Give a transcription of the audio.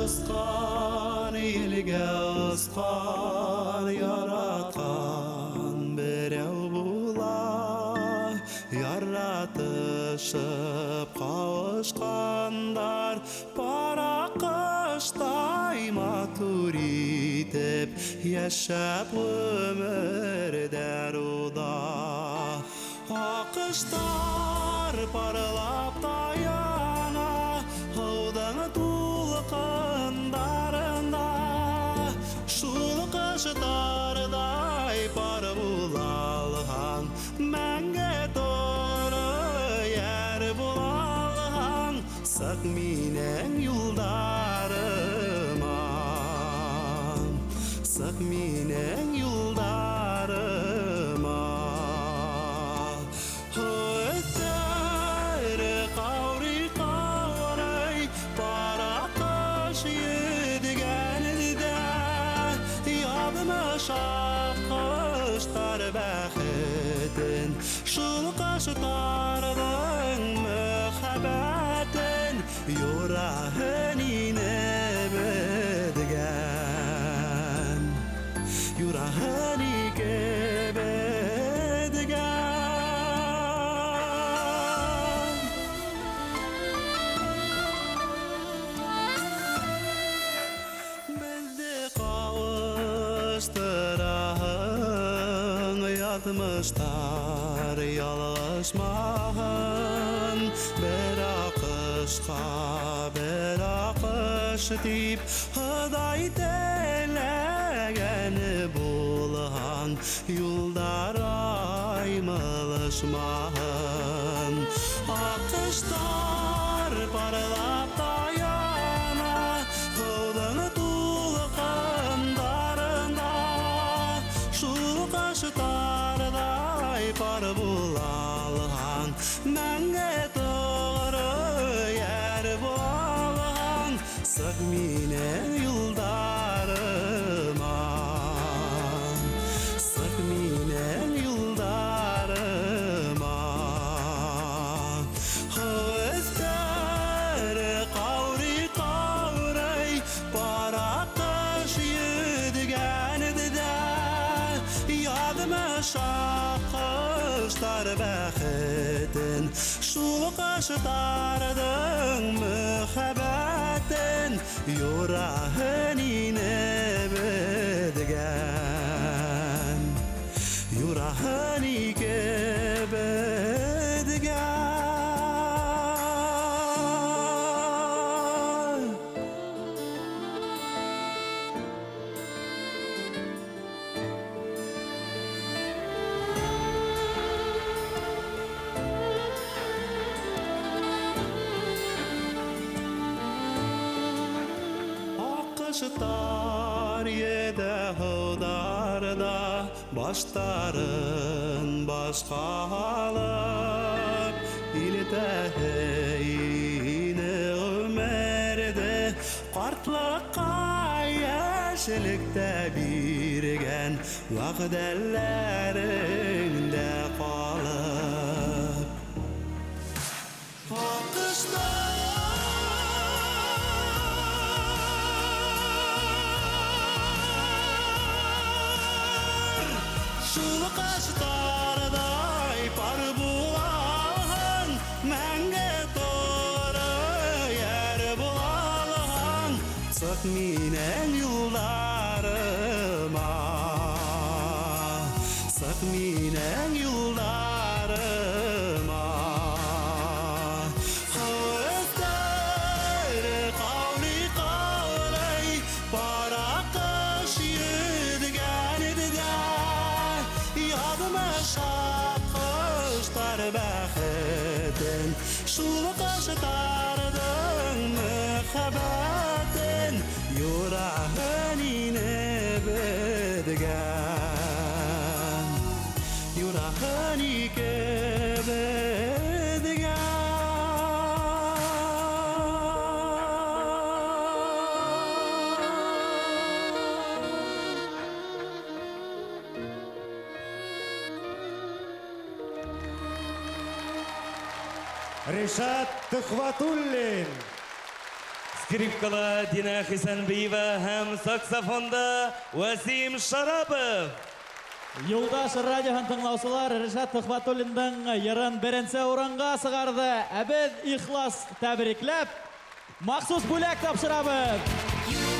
ысқан елге ысқан яратқан біреу була яратышып қауышқандар параққыштай матур етіп яшап өмірде руда аққыштар паралап таяна аудың толқындарында шулы қыштардай пар булалған мәңгі торы ер булалған сақ менің юлдарыма сақ менің юлдарыма өттері қаурай қаурай параққыш едігенде ядыма шаққыштар бәхетін шул қыштардың мұхаббатын юрағын инеп едіген юрағын икеп Ятмыштар ялышмағын бір ақышқа бір ақыш дейп Құдай тілегені болған юлдар аймылышмағын ақыштар паралап таяна Құдың толқындарында шул қыштардай пар булалған мәңгі торы ер булалған сақ менің юлдарыма сақ менің юлдарыма өздері қаурай қаурай параққыш едігенде ядыма шаққыштар бәхетін шул қыштардың мұхаббатын юрағын инеп едіген юрағын икеп едіген Аққыштар еді ұлдарда баштарын басқа алып илтәйіні өмірді қартлыққа яшілікті берген уақыдәләріңді қалып Аққыштар шул қыштардай пар булалған мәңгі торы ер булалған сақ менің юлдарыма сақ менің юлдарыма өздері қаурай қаурай параққыш едігенде ядыма шаққыштар бәхетін шул қыштардың мұхаббатын юрағын инеп едіген юрағын икеп едіген Ришат Тухватуллин. Скрипкала Дина Хисанбиева һәм саксофонда Васим Шарапов. Юлдаш радиоһын тыңлаусылар Ришат Төхвәтуллиндың йырын беренче урынга сыгарды. Ә без ихлас тәбрикләп, махсус бүләк тапшырабыз.